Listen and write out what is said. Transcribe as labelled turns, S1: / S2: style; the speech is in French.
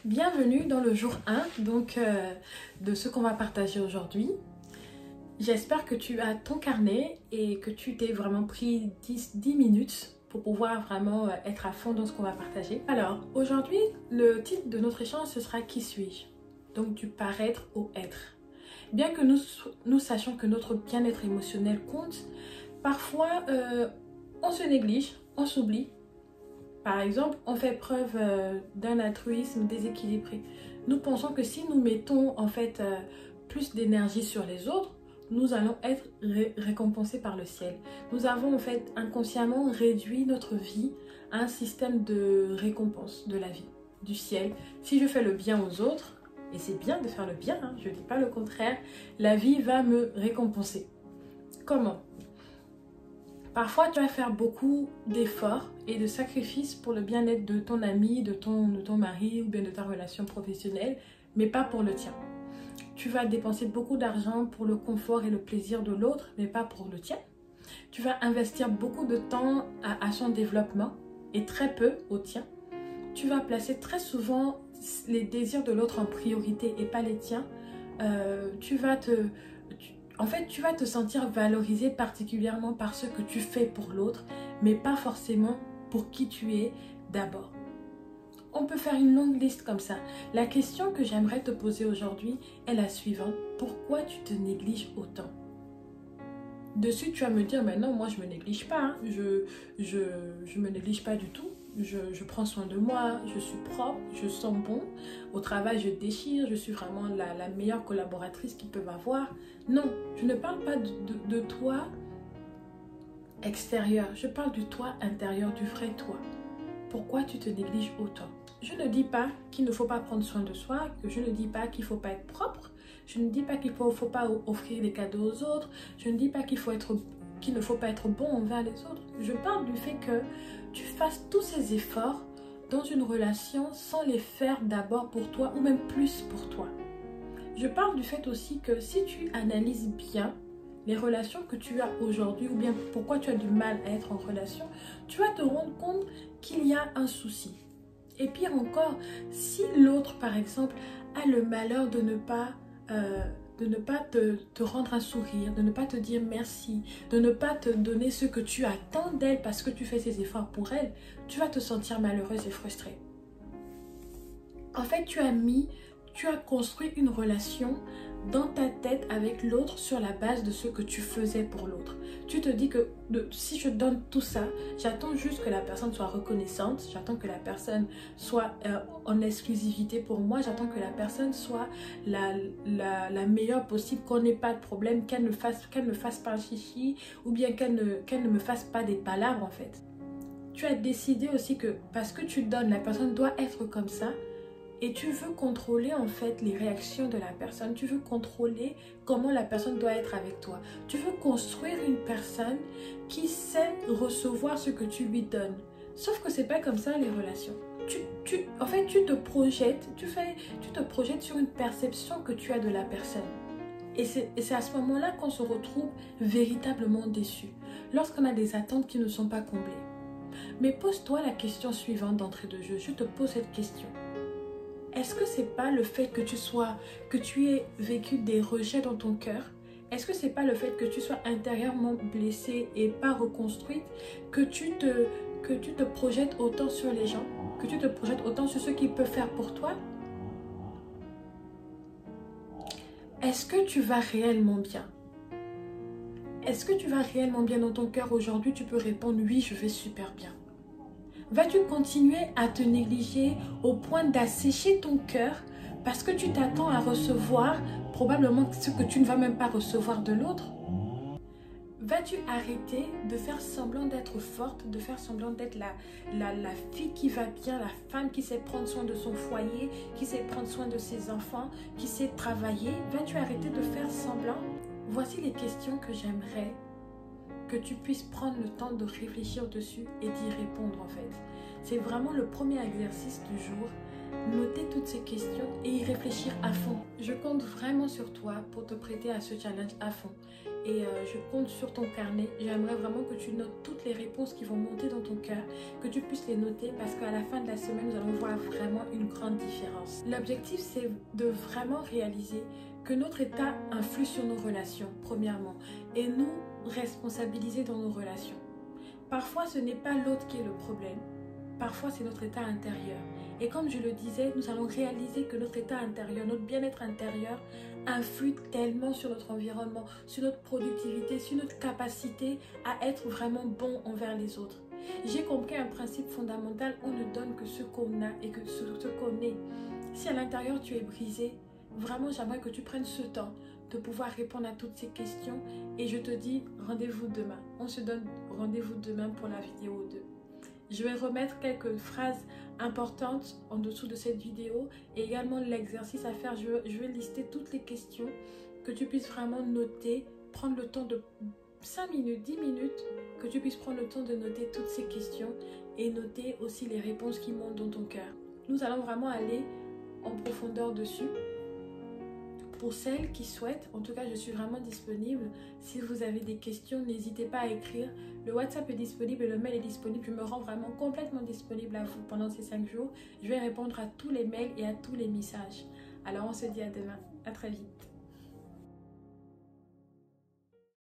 S1: Bienvenue dans le jour 1 de ce qu'on va partager aujourd'hui. J'espère que tu as ton carnet et que tu t'es vraiment pris 10 minutes pour pouvoir vraiment être à fond dans ce qu'on va partager. Alors, aujourd'hui, le titre de notre échange, ce sera « Qui suis-je ?» Donc, du paraître au être. Bien que nous sachions que notre bien-être émotionnel compte, parfois, on se néglige, on s'oublie. Par exemple, on fait preuve d'un altruisme déséquilibré. Nous pensons que si nous mettons en fait plus d'énergie sur les autres, nous allons être récompensés par le ciel. Nous avons en fait inconsciemment réduit notre vie à un système de récompense de la vie, du ciel. Si je fais le bien aux autres, et c'est bien de faire le bien, hein, je ne dis pas le contraire, la vie va me récompenser. Comment ? Parfois, tu vas faire beaucoup d'efforts et de sacrifices pour le bien-être de ton ami, de ton mari ou bien de ta relation professionnelle, mais pas pour le tien. Tu vas dépenser beaucoup d'argent pour le confort et le plaisir de l'autre, mais pas pour le tien. Tu vas investir beaucoup de temps à son développement et très peu au tien. Tu vas placer très souvent les désirs de l'autre en priorité et pas les tiens. Tu vas te sentir valorisé particulièrement par ce que tu fais pour l'autre, mais pas forcément pour qui tu es d'abord. On peut faire une longue liste comme ça. La question que j'aimerais te poser aujourd'hui est la suivante. Pourquoi tu te négliges autant ? Dessus, tu vas me dire, mais non, moi je me néglige pas. Hein. Je me néglige pas du tout. Je prends soin de moi, je suis propre, je sens bon. Au travail, je déchire, je suis vraiment la meilleure collaboratrice qu'ils peuvent avoir. Non, je ne parle pas de toi extérieur. Je parle du toi intérieur, du vrai toi. Pourquoi tu te négliges autant ? Je ne dis pas qu'il ne faut pas prendre soin de soi, que je ne dis pas qu'il ne faut pas être propre. Je ne dis pas qu'il ne faut pas offrir des cadeaux aux autres. Je ne dis pas qu'il ne faut pas être bon envers les autres. Je parle du fait que tu fasses tous ces efforts dans une relation sans les faire d'abord pour toi ou même plus pour toi. Je parle du fait aussi que si tu analyses bien les relations que tu as aujourd'hui ou bien pourquoi tu as du mal à être en relation, tu vas te rendre compte qu'il y a un souci. Et pire encore, si l'autre par exemple a le malheur de ne pas te rendre un sourire, de ne pas te dire merci, de ne pas te donner ce que tu attends d'elle parce que tu fais ces efforts pour elle, tu vas te sentir malheureuse et frustrée. En fait, tu as construit une relation dans ta tête avec l'autre sur la base de ce que tu faisais pour l'autre. Tu te dis que si je donne tout ça, j'attends juste que la personne soit reconnaissante, j'attends que la personne soit en exclusivité pour moi, j'attends que la personne soit la meilleure possible, qu'on n'ait pas de problème, qu'elle ne fasse pas chichi ou bien qu'elle ne me fasse pas des palabres en fait. Tu as décidé aussi que parce que tu donnes, la personne doit être comme ça. Et tu veux contrôler en fait les réactions de la personne. Tu veux contrôler comment la personne doit être avec toi. Tu veux construire une personne qui sait recevoir ce que tu lui donnes. Sauf que c'est pas comme ça les relations. En fait, tu te projettes sur une perception que tu as de la personne. Et c'est à ce moment-là qu'on se retrouve véritablement déçu. Lorsqu'on a des attentes qui ne sont pas comblées. Mais pose-toi la question suivante d'entrée de jeu. Je te pose cette question. Est-ce que c'est pas le fait que tu aies vécu des rejets dans ton cœur? Est-ce que c'est pas le fait que tu sois intérieurement blessée et pas reconstruite que tu te projettes autant sur les gens, que tu te projettes autant sur ce qu'ils peuvent faire pour toi? Est-ce que tu vas réellement bien? Est-ce que tu vas réellement bien dans ton cœur aujourd'hui? Tu peux répondre oui, je vais super bien. Vas-tu continuer à te négliger au point d'assécher ton cœur parce que tu t'attends à recevoir probablement ce que tu ne vas même pas recevoir de l'autre? Vas-tu arrêter de faire semblant d'être forte, de faire semblant d'être la fille qui va bien, la femme qui sait prendre soin de son foyer, qui sait prendre soin de ses enfants, qui sait travailler? Vas-tu arrêter de faire semblant? Voici les questions que j'aimerais que tu puisses prendre le temps de réfléchir dessus et d'y répondre en fait. C'est vraiment le premier exercice du jour. Noter toutes ces questions et y réfléchir à fond. Je compte vraiment sur toi pour te prêter à ce challenge à fond. et je compte sur ton carnet. J'aimerais vraiment que tu notes toutes les réponses qui vont monter dans ton cœur, que tu puisses les noter parce qu'à la fin de la semaine, nous allons voir vraiment une grande différence. L'objectif, c'est de vraiment réaliser que notre état influe sur nos relations, premièrement, et nous responsabiliser dans nos relations. Parfois, ce n'est pas l'autre qui est le problème. Parfois, c'est notre état intérieur. Et comme je le disais, nous allons réaliser que notre état intérieur, notre bien-être intérieur influe tellement sur notre environnement, sur notre productivité, sur notre capacité à être vraiment bon envers les autres. J'ai compris un principe fondamental, on ne donne que ce qu'on a et que ce qu'on est. Si à l'intérieur tu es brisé, vraiment j'aimerais que tu prennes ce temps de pouvoir répondre à toutes ces questions et je te dis rendez-vous demain. On se donne rendez-vous demain pour la vidéo 2. Je vais remettre quelques phrases importantes en dessous de cette vidéo et également l'exercice à faire. Je vais lister toutes les questions que tu puisses vraiment noter, prendre le temps de 5 minutes, 10 minutes, que tu puisses prendre le temps de noter toutes ces questions et noter aussi les réponses qui montent dans ton cœur. Nous allons vraiment aller en profondeur dessus. Pour celles qui souhaitent, en tout cas je suis vraiment disponible. Si vous avez des questions, n'hésitez pas à écrire. Le WhatsApp est disponible et le mail est disponible. Je me rends vraiment complètement disponible à vous pendant ces 5 jours. Je vais répondre à tous les mails et à tous les messages. Alors on se dit à demain. À très vite.